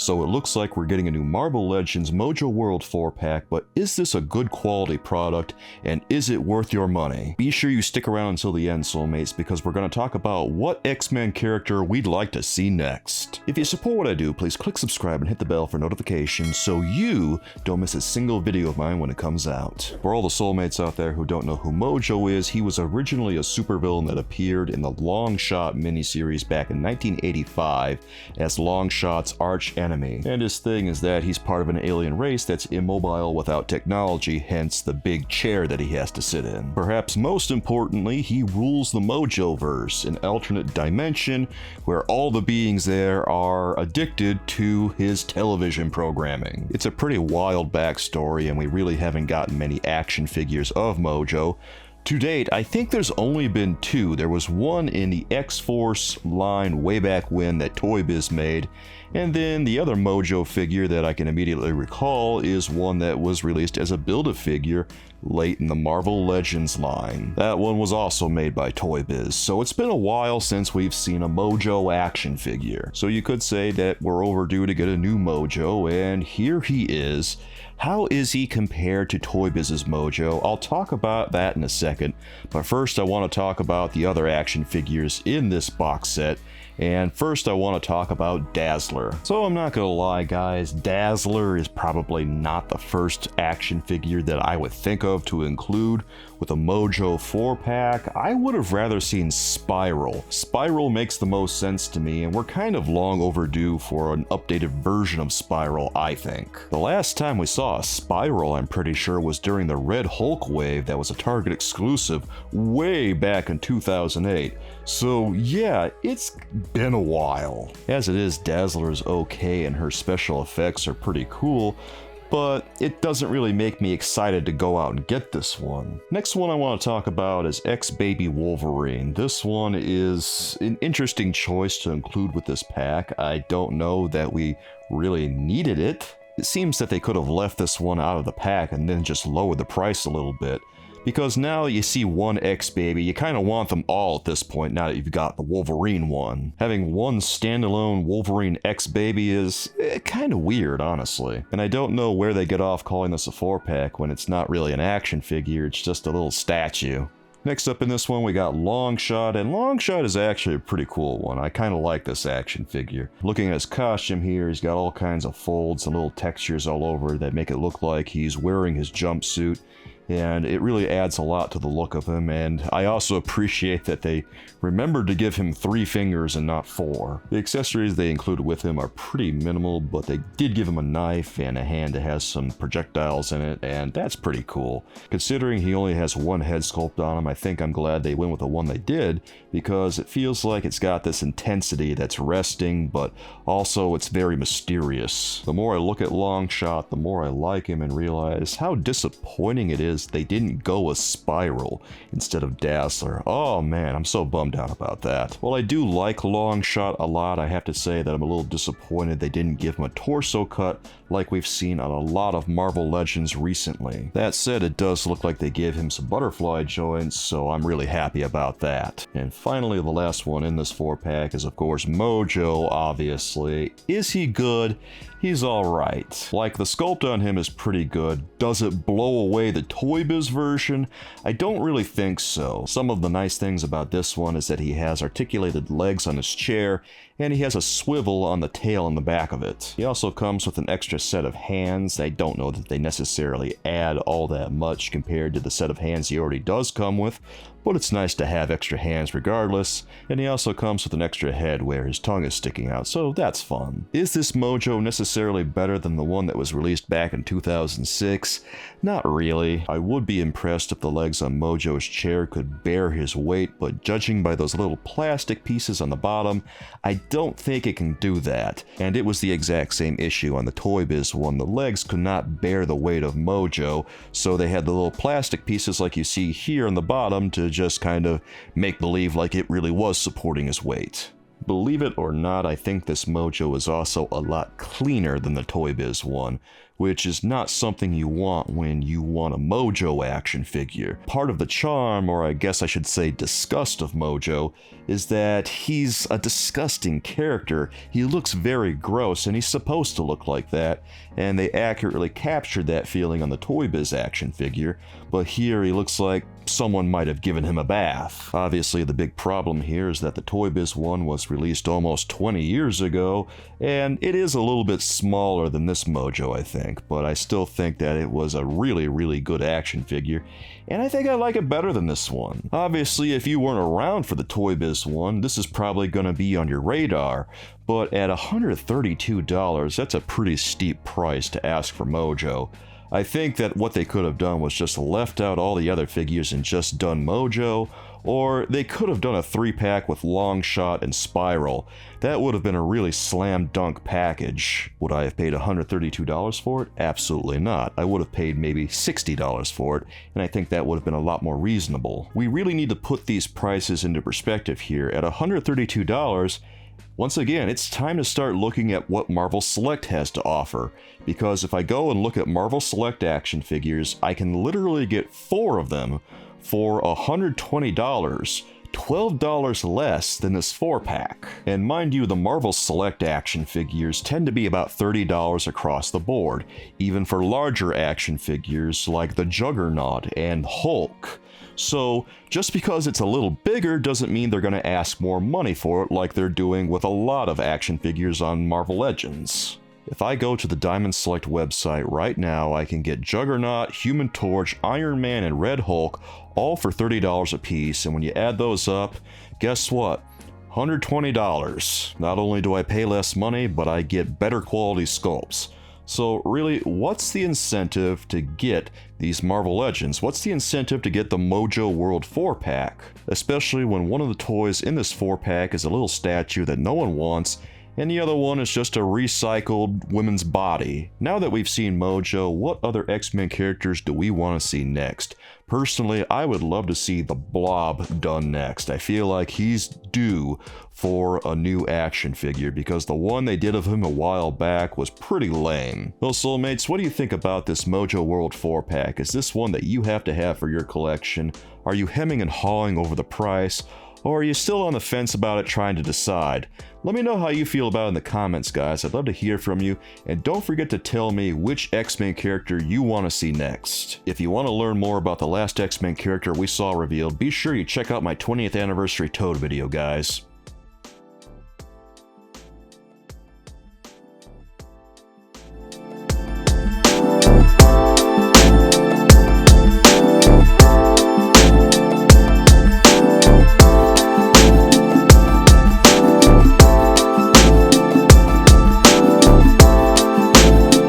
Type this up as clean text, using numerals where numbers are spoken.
So it looks like we're getting a new Marvel Legends Mojoworld 4-pack, but is this a good quality product, and is it worth your money? Be sure you stick around until the end, soulmates, because we're going to talk about what X-Men character we'd like to see next. If you support what I do, please click subscribe and hit the bell for notifications so you don't miss a single video of mine when it comes out. For all the soulmates out there who don't know who Mojo is, he was originally a supervillain that appeared in the Longshot miniseries back in 1985 as Longshot's arch enemy. And his thing is that he's part of an alien race that's immobile without technology, hence the big chair that he has to sit in. Perhaps most importantly, he rules the Mojoverse, an alternate dimension where all the beings there are addicted to his television programming. It's a pretty wild backstory, and we really haven't gotten many action figures of Mojo. To date, I think there's only been two. There was one in the X-Force line way back when that Toy Biz made, and then the other Mojo figure that I can immediately recall is one that was released as a Build-A-Figure late in the Marvel Legends line. That one was also made by Toy Biz, so it's been a while since we've seen a Mojo action figure. So you could say that we're overdue to get a new Mojo, and here he is. How is he compared to Toy Biz's Mojo? I'll talk about that in a second, but first I want to talk about the other action figures in this box set. And first I want to talk about Dazzler. So I'm not gonna lie guys, Dazzler is probably not the first action figure that I would think of to include with a Mojo 4-pack. I would have rather seen Spiral. Spiral makes the most sense to me, and we're kind of long overdue for an updated version of Spiral, I think. The last time we saw a Spiral, I'm pretty sure, was during the Red Hulk wave that was a Target exclusive way back in 2008. So yeah, it's been a while. As it is, Dazzler is okay and her special effects are pretty cool, but it doesn't really make me excited to go out and get this one. Next one I want to talk about is X-Baby Wolverine. This one is an interesting choice to include with this pack. I don't know that we really needed it. It seems that they could have left this one out of the pack and then just lowered the price a little bit. Because now you see one X-Baby, you kind of want them all at this point now that you've got the Wolverine one. Having one standalone Wolverine X-Baby is kind of weird, honestly. And I don't know where they get off calling this a 4-pack when it's not really an action figure, it's just a little statue. Next up in this one we got Longshot, and Longshot is actually a pretty cool one. I kind of like this action figure. Looking at his costume here, he's got all kinds of folds and little textures all over that make it look like he's wearing his jumpsuit. And it really adds a lot to the look of him, and I also appreciate that they remembered to give him 3 fingers and not 4. The accessories they included with him are pretty minimal, but they did give him a knife and a hand that has some projectiles in it, and that's pretty cool. Considering he only has one head sculpt on him, I think I'm glad they went with the one they did, because it feels like it's got this intensity that's resting, but also it's very mysterious. The more I look at Longshot, the more I like him and realize how disappointing it is they didn't go a Spiral instead of Dazzler. Oh man, I'm so bummed out about that. While I do like Longshot a lot, I have to say that I'm a little disappointed they didn't give him a torso cut like we've seen on a lot of Marvel Legends recently. That said, it does look like they gave him some butterfly joints, so I'm really happy about that. And finally, the last one in this 4-pack is of course Mojo, obviously. Is he good? He's alright. Like, the sculpt on him is pretty good. Does it blow away the Toy Biz version? I don't really think so. Some of the nice things about this one is that he has articulated legs on his chair, and he has a swivel on the tail and the back of it. He also comes with an extra set of hands. I don't know that they necessarily add all that much compared to the set of hands he already does come with, but it's nice to have extra hands regardless, and he also comes with an extra head where his tongue is sticking out, so that's fun. Is this Mojo necessarily better than the one that was released back in 2006? Not really. I would be impressed if the legs on Mojo's chair could bear his weight, but judging by those little plastic pieces on the bottom, I don't think it can do that. And it was the exact same issue on the Toy Biz one. The legs could not bear the weight of Mojo, so they had the little plastic pieces like you see here on the bottom to just kind of make believe like it really was supporting his weight. Believe it or not, I think this Mojo is also a lot cleaner than the Toy Biz one. which is not something you want when you want a Mojo action figure. Part of the charm, or I guess I should say disgust of Mojo, is that he's a disgusting character. He looks very gross, and he's supposed to look like that, and they accurately captured that feeling on the Toy Biz action figure, but here he looks like someone might have given him a bath. Obviously, the big problem here is that the Toy Biz one was released almost 20 years ago, and it is a little bit smaller than this Mojo, I think, but I still think that it was a really, really good action figure, and I think I like it better than this one. Obviously, if you weren't around for the Toy Biz one, this is probably going to be on your radar, but at $132, that's a pretty steep price to ask for Mojo. I think that what they could have done was just left out all the other figures and just done Mojo, or they could have done a 3-pack with Longshot and Spiral. That would have been a really slam dunk package. Would I have paid $132 for it? Absolutely not. I would have paid maybe $60 for it, and I think that would have been a lot more reasonable. We really need to put these prices into perspective here. At $132, once again, it's time to start looking at what Marvel Select has to offer, because if I go and look at Marvel Select action figures, I can literally get 4 of them for $120, $12 less than this 4-pack. And mind you, the Marvel Select action figures tend to be about $30 across the board, even for larger action figures like the Juggernaut and Hulk. So, just because it's a little bigger doesn't mean they're going to ask more money for it like they're doing with a lot of action figures on Marvel Legends. If I go to the Diamond Select website right now, I can get Juggernaut, Human Torch, Iron Man, and Red Hulk all for $30 a piece, and when you add those up, guess what? $120. Not only do I pay less money, but I get better quality sculpts. So really, what's the incentive to get these Marvel Legends? What's the incentive to get the Mojo World 4-pack? Especially when one of the toys in this 4-pack is a little statue that no one wants, and the other one is just a recycled woman's body. Now that we've seen Mojo, what other X-Men characters do we want to see next? Personally, I would love to see the Blob done next. I feel like he's due for a new action figure because the one they did of him a while back was pretty lame. Well, Soulmates, what do you think about this Mojo World 4-pack? Is this one that you have to have for your collection? Are you hemming and hawing over the price? Or are you still on the fence about it trying to decide? Let me know how you feel about it in the comments, guys. I'd love to hear from you, and don't forget to tell me which X-Men character you want to see next. If you want to learn more about the last X-Men character we saw revealed, be sure you check out my 20th anniversary Toad video, guys.